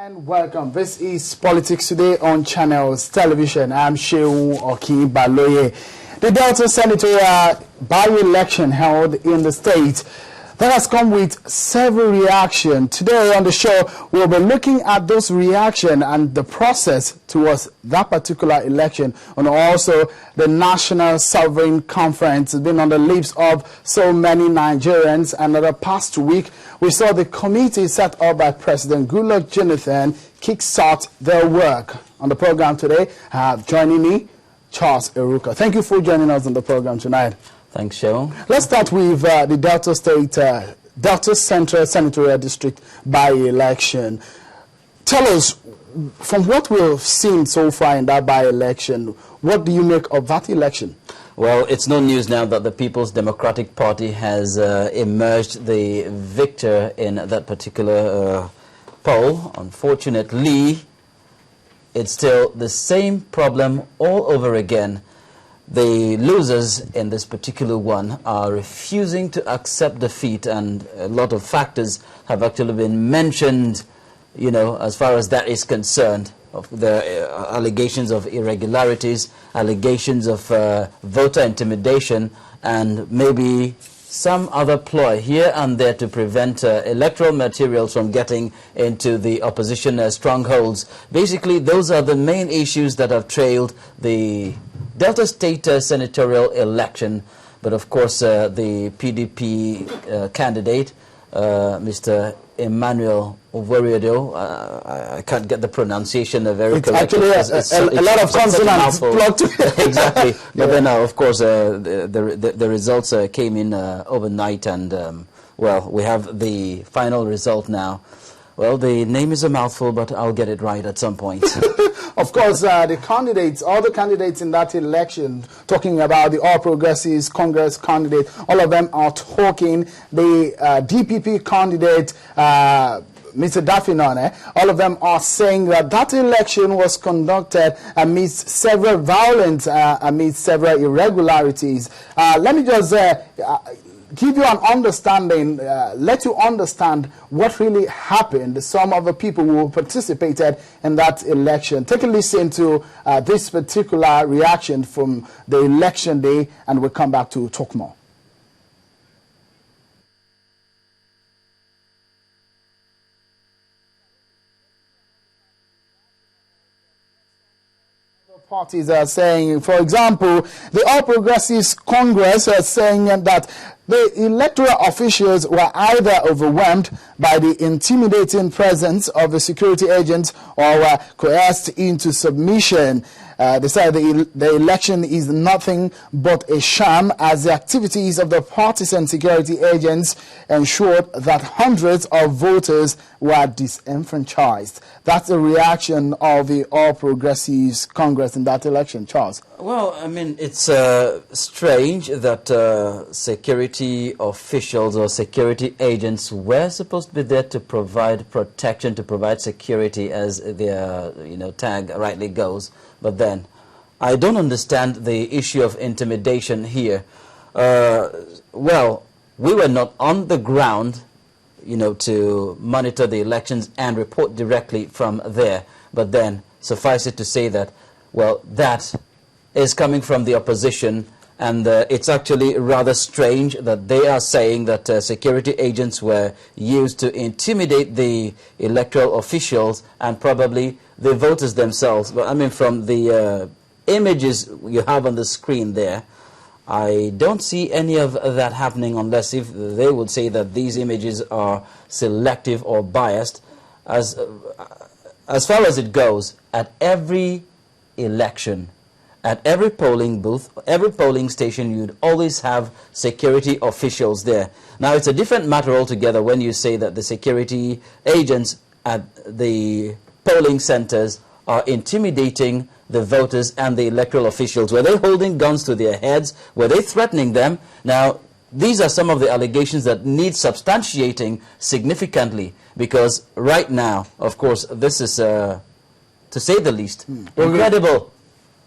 And welcome. This is Politics Today on Channels Television. I'm Shehu Okinbaloye. The Delta Senatorial by-election held in the state that has come with several reactions. Today on the show, we'll be looking at those reactions and the process towards that particular election, and also the National Sovereign Conference has been on the lips of so many Nigerians. And in the past week, we saw the committee set up by President Goodluck Jonathan kickstart their work. On the program today, joining me, Charles Eruka. Thank you for joining us on the program tonight. Thanks, Joe. Let's start with the Delta State, Delta Central Senatorial District by-election. Tell us, from what we've seen so far in that by-election, what do you make of that election? Well, it's no news now that the People's Democratic Party has emerged the victor in that particular poll. Unfortunately, it's still the same problem all over again. The losers in this particular one are refusing to accept defeat, and a lot of factors have actually been mentioned, you know, as far as that is concerned. Of the allegations of irregularities, allegations of voter intimidation, and maybe some other ploy here and there to prevent electoral materials from getting into the opposition strongholds. Basically, those are the main issues that have trailed the Delta State senatorial election. But of course, the PDP candidate, Mr. Emmanuel Ovoriodo, I can't get the pronunciation very correct. It's actually a lot of consonants plugged together. Exactly. Yeah. But then, of course, the results came in overnight, and, well, we have the final result now. Well, the name is a mouthful, but I'll get it right at some point. Of course, the candidates, all the candidates in that election, talking about the All Progressives Congress candidate, all of them are talking. The DPP candidate, Mr. Dafinone, all of them are saying that that election was conducted amidst several violence, amidst several irregularities. Let me just give you an understanding, let you understand what really happened. Some of the people who participated in that election. Take a listen to this particular reaction from the election day, and we'll come back to talk more. Parties are saying, for example, the All Progressives Congress are saying that the electoral officials were either overwhelmed by the intimidating presence of the security agents or were coerced into submission. They said the election is nothing but a sham, as the activities of the partisan security agents ensured that hundreds of voters were disenfranchised. That's the reaction of the All Progressives Congress in that election. Charles? Well, I mean, it's strange that security officials or security agents were supposed to be there to provide protection, to provide security, as their tag rightly goes. But then, I don't understand the issue of intimidation here. Well, we were not on the ground, to monitor the elections and report directly from there. But then, suffice it to say that, well, that is coming from the opposition, and it's actually rather strange that they are saying that security agents were used to intimidate the electoral officials and probably the voters themselves. But I mean, from the images you have on the screen there, I don't see any of that happening, unless if they would say that these images are selective or biased. As far as it goes, at every election, at every polling booth, every polling station, you'd always have security officials there. Now, it's a different matter altogether when you say that the security agents at the polling centers are intimidating the voters and the electoral officials. Were they holding guns to their heads? Were they threatening them? Now, these are some of the allegations that need substantiating significantly, because right now, of course, this is, to say the least, incredible.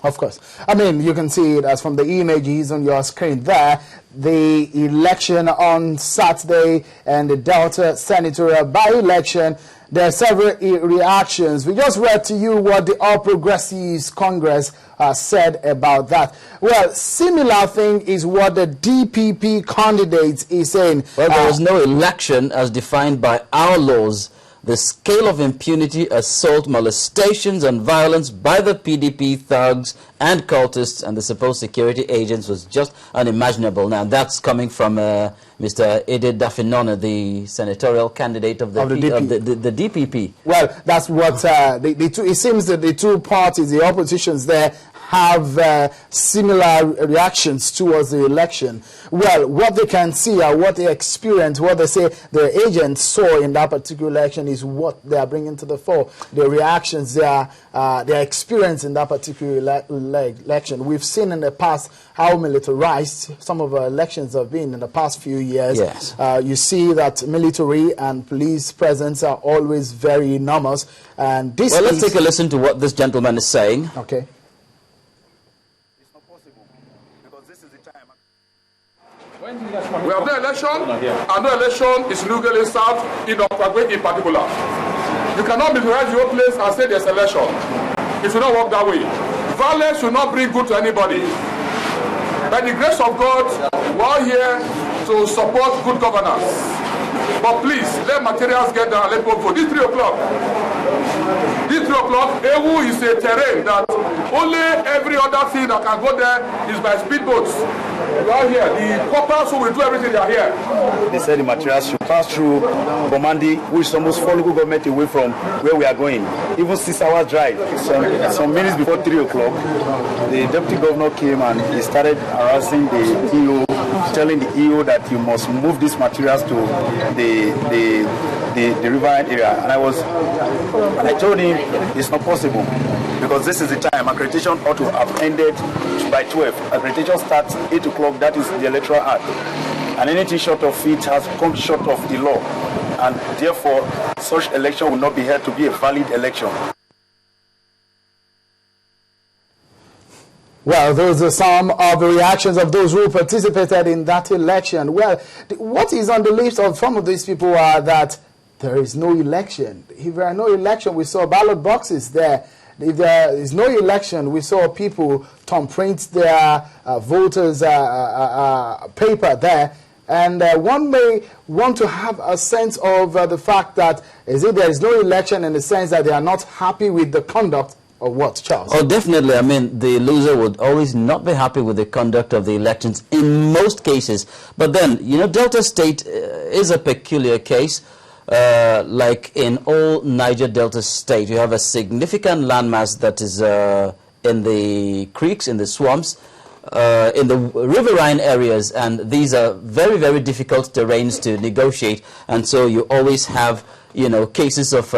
Of course. I mean, you can see it as from the images on your screen there. The election on Saturday and the Delta senatorial by-election, there are several reactions. We just read to you what the All Progressives Congress said about that. Well, similar thing is what the DPP candidate is saying. Well, there was no election as defined by our laws. The scale of impunity, assault, molestations, and violence by the PDP thugs and cultists and the supposed security agents was just unimaginable. Now, that's coming from Mr. Ede Dafinone, the senatorial candidate of the DPP. Well, that's what it seems that the two parties, the oppositions there, have similar reactions towards the election. Well, what they can see or what they experience, what they say their agents saw in that particular election is what they are bringing to the fore. Their reactions, their experience in that particular election. We've seen in the past how militarized some of our elections have been in the past few years. Yes. You see that military and police presence are always very enormous. And this well, let's take a listen to what this gentleman is saying. Okay. We have no election, and no election is legally served in Okpagwe in particular. You cannot militarize your place and say there's election. It will not work that way. Violence will not bring good to anybody. By the grace of God, we are here to support good governance. But please, let materials get down and let people vote. This 3 o'clock. This 3 o'clock, Ewu is a terrain that only every other thing that can go there is by speedboats. We are here. The coppers who will do everything, they are here. They said the materials should pass through Bomandi, which is almost 4 local government away from where we are going. Even 6 hours drive. Some minutes before 3 o'clock, the deputy governor came and he started harassing the EO, telling the EO that you must move these materials to the riverine area. And I told him it's not possible because this is the time. Accreditation ought to have ended by 12. Accreditation starts 8 o'clock. That is the Electoral Act. And anything short of it has come short of the law. And therefore, such election will not be held to be a valid election. Well, those are some of the reactions of those who participated in that election. Well, what is on the lips of some of these people are that there is no election. If there are no election, we saw ballot boxes there. If there is no election, we saw people thumbprint their voters' paper there. And one may want to have a sense of the fact that there is no election in the sense that they are not happy with the conduct or what, Charles? Oh, definitely. I mean, the loser would always not be happy with the conduct of the elections in most cases. But then, you know, Delta State is a peculiar case. Like in all Niger Delta State, you have a significant landmass that is in the creeks, in the swamps, in the riverine areas, and these are very, very difficult terrains to negotiate. And so you always have, you know, cases of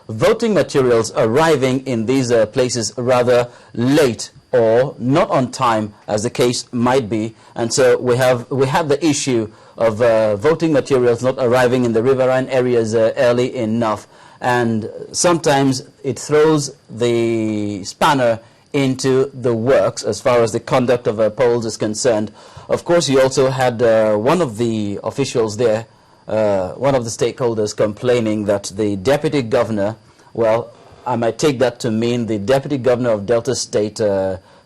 voting materials arriving in these places rather late or not on time, as the case might be. And so we have the issue of voting materials not arriving in the riverine areas early enough. And sometimes it throws the spanner into the works as far as the conduct of polls is concerned. Of course, you also had one of the officials there, one of the stakeholders, complaining that the deputy governor, well, I might take that to mean the deputy governor of Delta State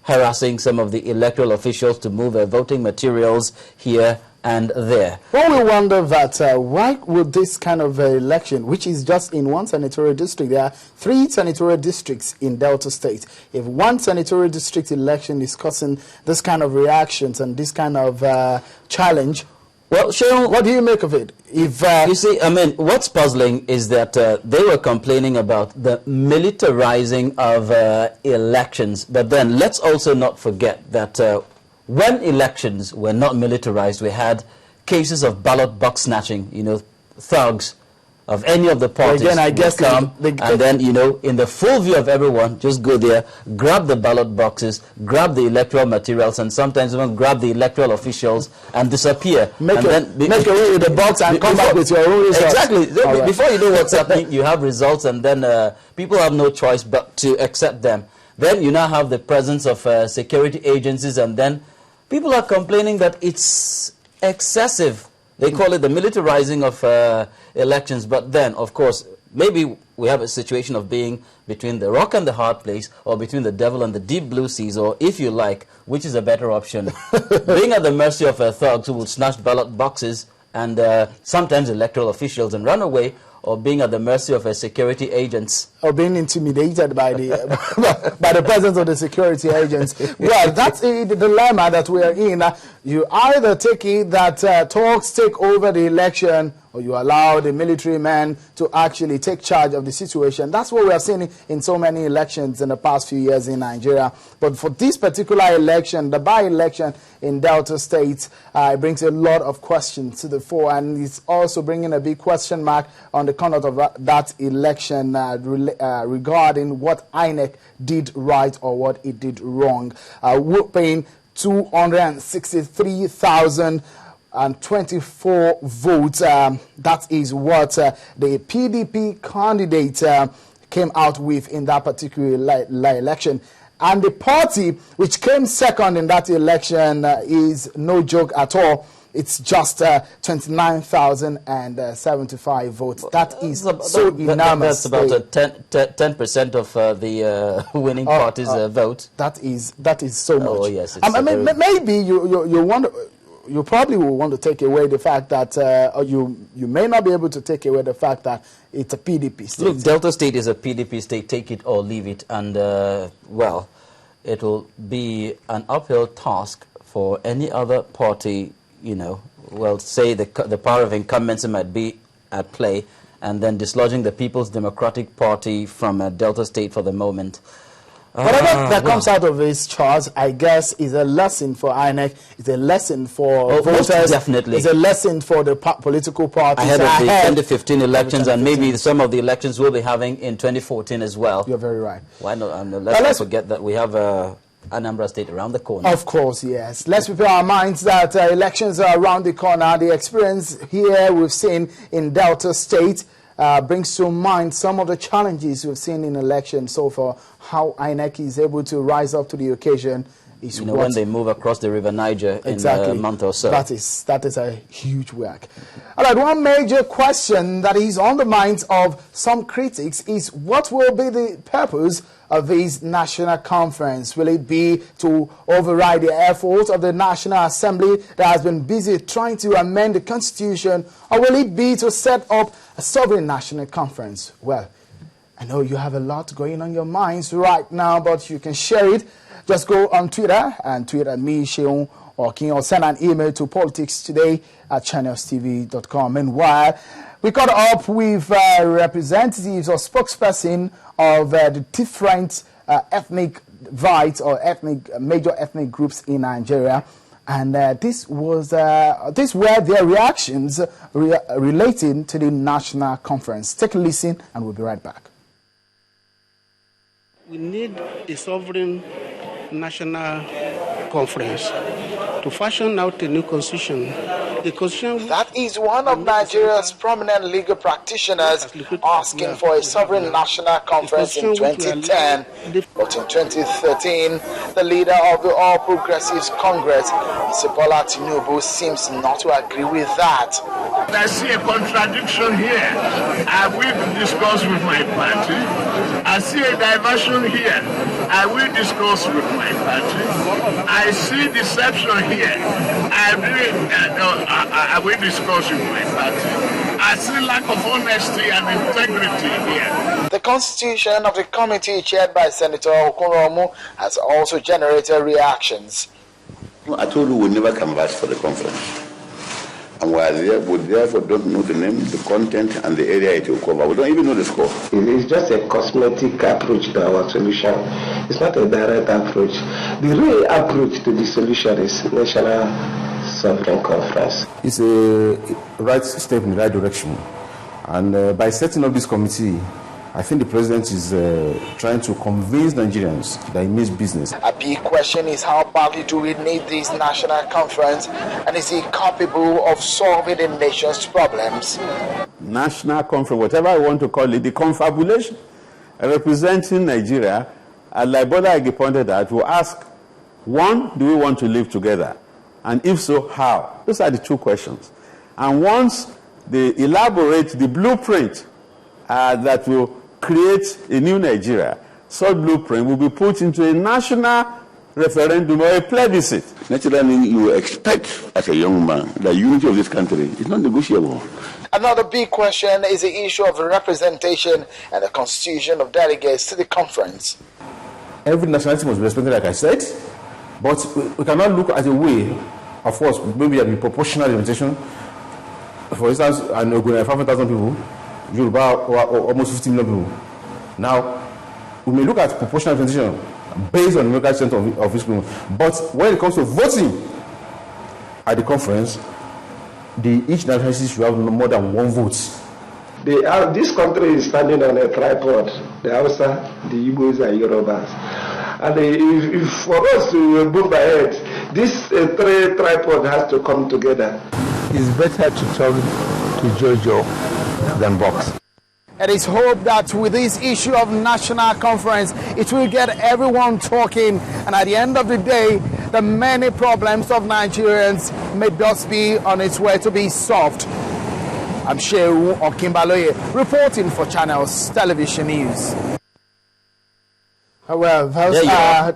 harassing some of the electoral officials to move voting materials here and there. Well, we wonder that why would this kind of election, which is just in one senatorial district, there are 3 senatorial districts in Delta State. If one senatorial district election is causing this kind of reactions and this kind of challenge, well, Sharon, what do you make of it? If you see, I mean, what's puzzling is that they were complaining about the militarizing of elections. But then let's also not forget that when elections were not militarized, we had cases of ballot box snatching, you know, thugs of any of the parties. Again, I guess come and then, you know, in the full view of everyone, just go there, grab the ballot boxes, grab the electoral materials, and sometimes even grab the electoral officials and disappear. Make away with the box and come back with your own results. Exactly. Before you know what's happening, you have results, and then people have no choice but to accept them. Then you now have the presence of security agencies, and then people are complaining that it's excessive. They call it the militarizing of elections. But then, of course, maybe we have a situation of being between the rock and the hard place, or between the devil and the deep blue seas, or if you like, which is a better option? Being at the mercy of thugs who will snatch ballot boxes and sometimes electoral officials and run away, or being at the mercy of security agents. Or being intimidated by the by the presence of the security agents. Well, that's the dilemma that we are in. You either take it that talks take over the election, or you allow the military men to actually take charge of the situation. That's what we have seen in so many elections in the past few years in Nigeria. But for this particular election, the by-election in Delta State, it brings a lot of questions to the fore, and it's also bringing a big question mark on the conduct of that election regarding what INEC did right or what it did wrong. Whooping 263,024 votes. That is what the PDP candidate came out with in that particular election. And the party which came second in that election is no joke at all. It's just 29,075 votes. That is so enormous. That's about 10% of the winning party's vote. That is so much. Oh yes. Maybe you wonder. You probably will want to take away the fact that, or you may not be able to take away the fact that it's a PDP state. Look, Delta State is a PDP state. Take it or leave it, and well, it will be an uphill task for any other party. You know, well, say the power of incumbency might be at play, and then dislodging the People's Democratic Party from Delta State for the moment. Whatever that comes out of this, Charles, I guess, is a lesson for INEC. It's a lesson for voters. Definitely. It's a lesson for the political parties. Ahead of the 2015 elections, and maybe some of the elections we'll be having in 2014 as well. You're very right. Why not? Let's not forget that we have Anambra State around the corner. Of course, yes. Let's prepare our minds that elections are around the corner. The experience here we've seen in Delta State brings to mind some of the challenges we've seen in elections so far. How INEC is able to rise up to the occasion is when they move across the River Niger in a month or so. That is a huge work. All right, one major question that is on the minds of some critics is what will be the purpose of this national conference? Will it be to override the efforts of the National Assembly that has been busy trying to amend the Constitution, or will it be to set up a sovereign national conference? Well, I know you have a lot going on your minds right now, but you can share it. Just go on Twitter and tweet at me, Sheung, or send an email to politicstoday@channelstv.com. Meanwhile, we caught up with representatives or spokesperson of the different ethnic divides or major ethnic groups in Nigeria, and these were their reactions relating to the national conference. Take a listen, and we'll be right back. We need a sovereign national conference to fashion out a new constitution. The constitution that is one of Nigeria's prominent legal practitioners asking for a sovereign national conference in 2010. But in 2013, the leader of the All Progressives Congress, Mr. Bola Tinubu, seems not to agree with that. I see a contradiction here. I will discuss with my party. I see a diversion here. I will discuss with my party. I see deception here. I will discuss with my party. I see lack of honesty and integrity here. The constitution of the committee chaired by Senator Okoromo has also generated reactions. I told you we'll never canvass for the conference. And we therefore don't know the name, the content, and the area it will cover. We don't even know the score. It's just a cosmetic approach to our solution. It's not a direct approach. The real approach to the solution is national sovereign conference. It's a right step in the right direction. And by setting up this committee, I think the president is trying to convince Nigerians that he means business. A big question is how badly do we need this national conference, and is it capable of solving the nation's problems? National conference, whatever I want to call it, the confabulation representing Nigeria And like Bola Ige pointed out, we'll ask, one, do we want to live together? And if so, how? Those are the two questions. And once they elaborate the blueprint that will create a new Nigeria, such blueprint will be put into a national referendum or a plebiscite. Naturally, you expect as a young man the unity of this country is not negotiable. Another big question is the issue of representation and the constitution of delegates to the conference. Every nationality must be respected, like I said, but we cannot look at a way, of course, maybe at the proportional representation. For instance, and we're going to have 5,000 people, Yoruba almost 50 million people. Now, we may look at proportional representation based on the local strength of each people, but when it comes to voting at the conference, each nationality should have no more than one vote. This country is standing on a tripod, the Hausa, the Igbos and Yorubas. And if for us to move ahead, this three tripod has to come together. It's better to talk to Jojo than box. It is hoped that with this issue of national conference, it will get everyone talking, and at the end of the day, the many problems of Nigerians may just be on its way to be solved. I'm Shehu Okimbaloye, reporting for Channels Television News. Well, those are